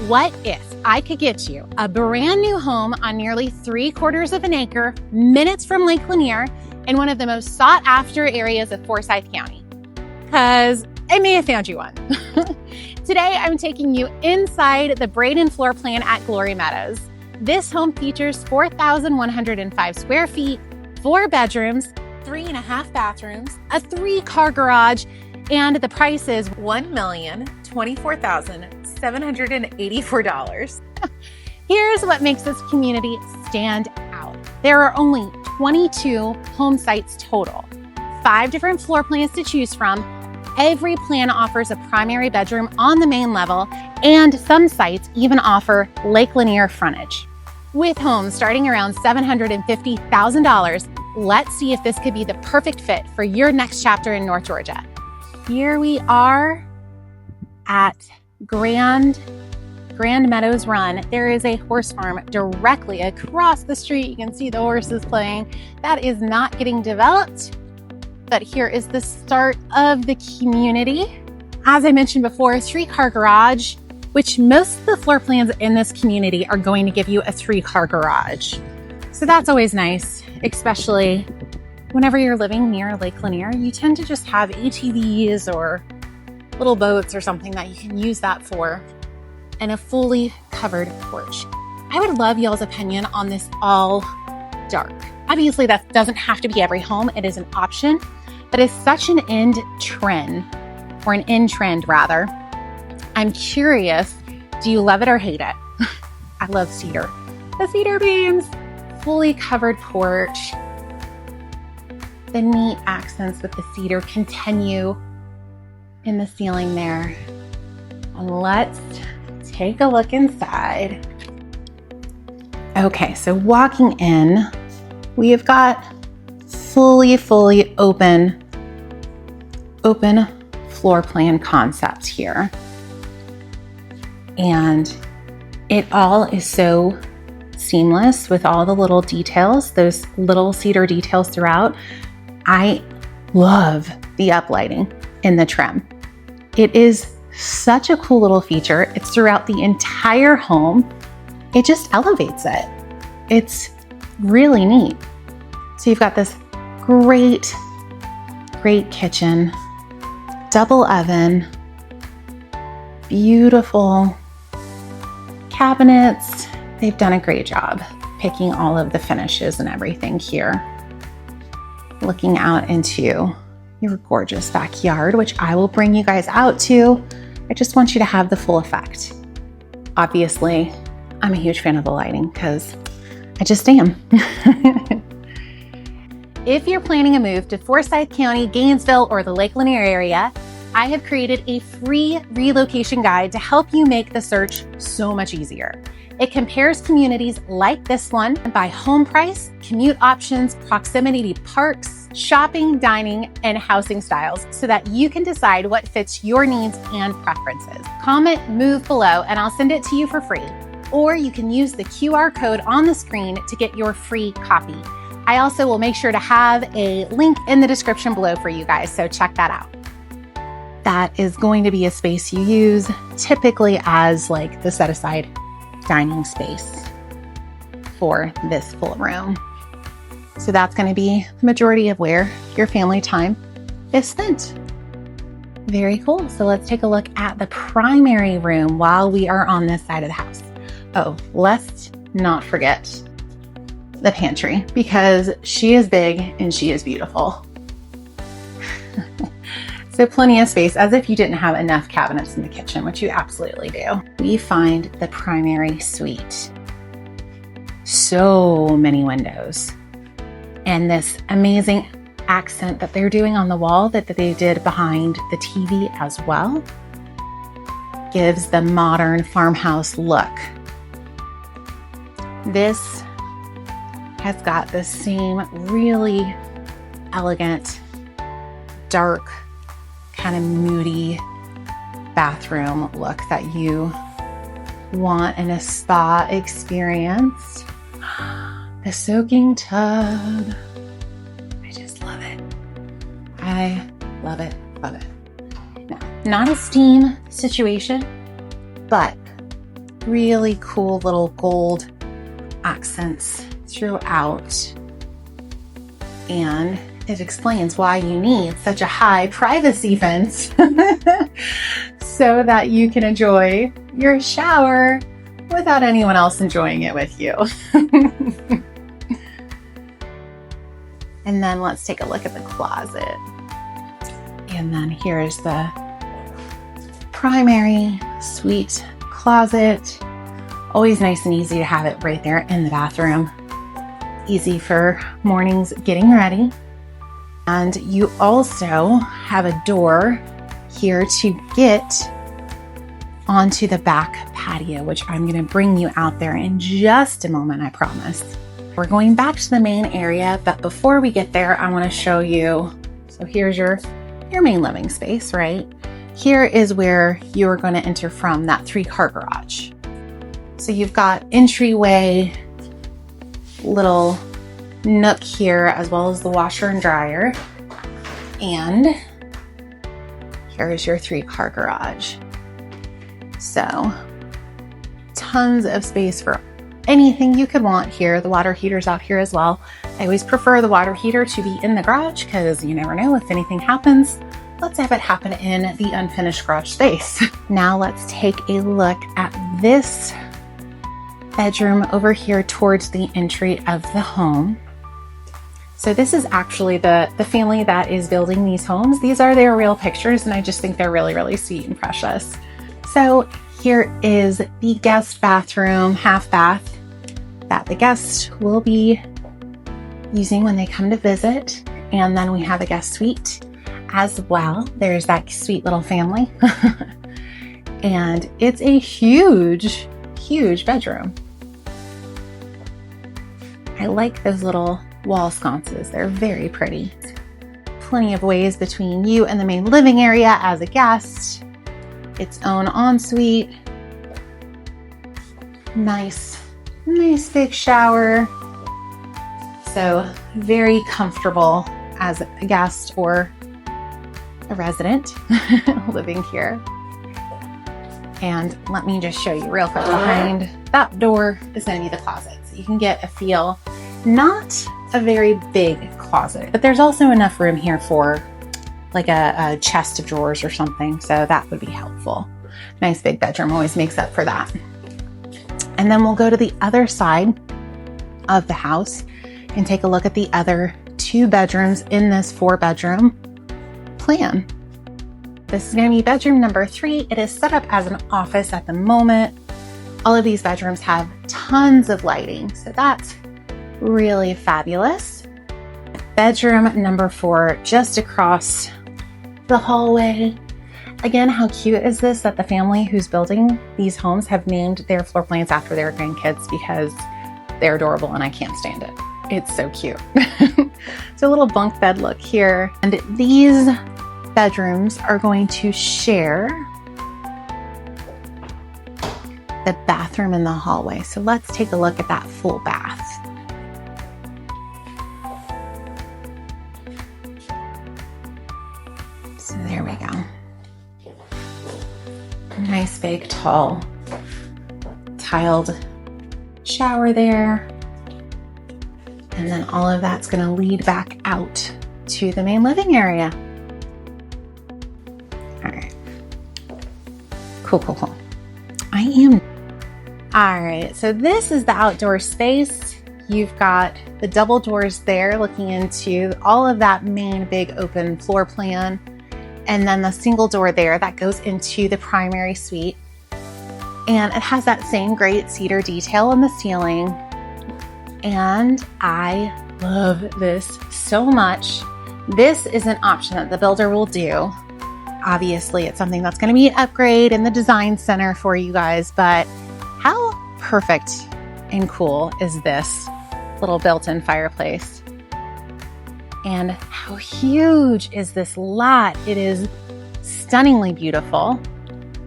What if I could get you a brand new home on nearly 3/4 of an acre, minutes from Lake Lanier, in one of the most sought after areas of Forsyth County? Because I may have found you one. Today, I'm taking you inside the Brayden floor plan at Glory Meadows. This home features 4,105 square feet, 4 bedrooms, 3.5 bathrooms, a 3-car garage, and the price is $1,024,784. Here's what makes this community stand out. There are only 22 home sites total, 5 different floor plans to choose from. Every plan offers a primary bedroom on the main level, and some sites even offer Lake Lanier frontage. With homes starting around $750,000, let's see if this could be the perfect fit for your next chapter in North Georgia. Here we are at Grand Meadows Run. There is a horse farm directly across the street. You can see the horses playing. That is not getting developed, but here is the start of the community. As I mentioned before, a 3-car garage, which most of the floor plans in this community are going to give you a 3-car garage. So that's always nice, especially whenever you're living near Lake Lanier. You tend to just have ATVs or little boats or something that you can use that for, and a fully covered porch. I would love y'all's opinion on this all dark. Obviously, that doesn't have to be every home. It is an option, but it's such an in trend rather. I'm curious, do you love it or hate it? I love cedar. The cedar beams, fully covered porch. The neat accents with the cedar continue in the ceiling there. And let's take a look inside. Okay, so walking in, we have got fully open floor plan concept here. And it all is so seamless with all the little details, those little cedar details throughout. I love the uplighting in the trim. It is such a cool little feature. It's throughout the entire home. It just elevates it. It's really neat. So you've got this great kitchen, double oven, beautiful cabinets. They've done a great job picking all of the finishes and everything here. Looking out into your gorgeous backyard, which I will bring you guys out to. I just want you to have the full effect. Obviously, I'm a huge fan of the lighting because I just am. If you're planning a move to Forsyth County, Gainesville, or the Lake Lanier area, I have created a free relocation guide to help you make the search so much easier. It compares communities like this one by home price, commute options, proximity to parks, shopping, dining, and housing styles so that you can decide what fits your needs and preferences. Comment MOVE below and I'll send it to you for free. Or you can use the QR code on the screen to get your free copy. I also will make sure to have a link in the description below for you guys, so check that out. That is going to be a space you use typically as like the set aside dining space for this full room. So that's going to be the majority of where your family time is spent. Very cool. So let's take a look at the primary room while we are on this side of the house. Oh, let's not forget the pantry because she is big and she is beautiful. So plenty of space, as if you didn't have enough cabinets in the kitchen, which you absolutely do. We find the primary suite. So many windows. And this amazing accent that they're doing on the wall that they did behind the TV as well gives the modern farmhouse look. This has got the same really elegant, dark, kind of moody bathroom look that you want in a spa experience. The soaking tub. I just love it. I love it, love it. Now, not a steam situation, but really cool little gold accents throughout. And it explains why you need such a high privacy fence so that you can enjoy your shower without anyone else enjoying it with you. And then let's take a look at the closet. And then here's the primary suite closet. Always nice and easy to have it right there in the bathroom. Easy for mornings getting ready. And you also have a door here to get onto the back patio, which I'm going to bring you out there in just a moment, I promise. We're going back to the main area, but before we get there, I want to show you. So here's your main living space, right? Here is where you're going to enter from, that 3-car garage. So you've got entryway, little nook here, as well as the washer and dryer. And here's your 3-car garage. So tons of space for anything you could want here. The water heater's out here as well. I always prefer the water heater to be in the garage because you never know if anything happens. Let's have it happen in the unfinished garage space. Now let's take a look at this bedroom over here towards the entry of the home. So this is actually the family that is building these homes. These are their real pictures, and I just think they're really, really sweet and precious. So here is the guest bathroom, half bath, that the guests will be using when they come to visit. And then we have a guest suite as well. There's that sweet little family. And it's a huge, huge bedroom. I like those little wall sconces. They're very pretty. Plenty of ways between you and the main living area as a guest. Its own ensuite. Nice big shower. So very comfortable as a guest or a resident living here. And let me just show you real quick, behind that door is going to be the closet. So you can get a feel. Not a very big closet, but there's also enough room here for like a chest of drawers or something. So that would be helpful. Nice big bedroom always makes up for that. And then we'll go to the other side of the house and take a look at the other 2 bedrooms in this 4-bedroom plan. This is going to be bedroom number 3. It is set up as an office at the moment. All of these bedrooms have tons of lighting, so that's really fabulous. Bedroom number 4, just across the hallway. Again, how cute is this that the family who's building these homes have named their floor plans after their grandkids because they're adorable and I can't stand it. It's so cute. So a little bunk bed look here. And these bedrooms are going to share the bathroom in the hallway. So let's take a look at that full bath. So there we go. Nice big tall tiled shower there. And then all of that's going to lead back out to the main living area. All right. Cool. All right, so this is the outdoor space. You've got the double doors there looking into all of that main big open floor plan. And then the single door there that goes into the primary suite. And it has that same great cedar detail in the ceiling. And I love this so much. This is an option that the builder will do. Obviously, it's something that's going to be an upgrade in the design center for you guys, but how perfect and cool is this little built-in fireplace? And how huge is this lot? It is stunningly beautiful.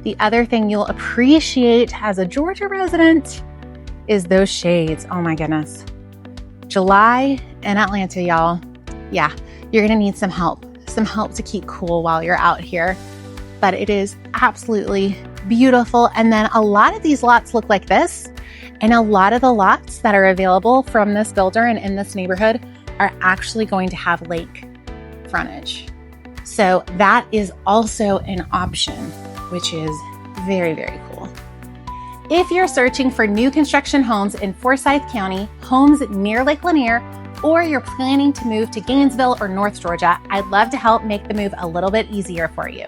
The other thing you'll appreciate as a Georgia resident is those shades. Oh my goodness. July in Atlanta, y'all. Yeah, you're gonna need some help to keep cool while you're out here. But it is absolutely beautiful. And then a lot of these lots look like this. And a lot of the lots that are available from this builder and in this neighborhood are actually going to have lake frontage. So that is also an option, which is very, very cool. If you're searching for new construction homes in Forsyth County, homes near Lake Lanier, or you're planning to move to Gainesville or North Georgia, I'd love to help make the move a little bit easier for you.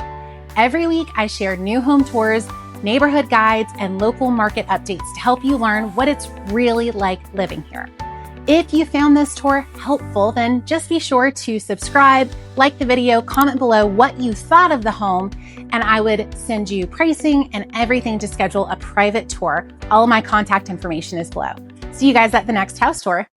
Every week, I share new home tours, neighborhood guides, and local market updates to help you learn what it's really like living here. If you found this tour helpful, then just be sure to subscribe, like the video, comment below what you thought of the home, and I would send you pricing and everything to schedule a private tour. All of my contact information is below. See you guys at the next house tour.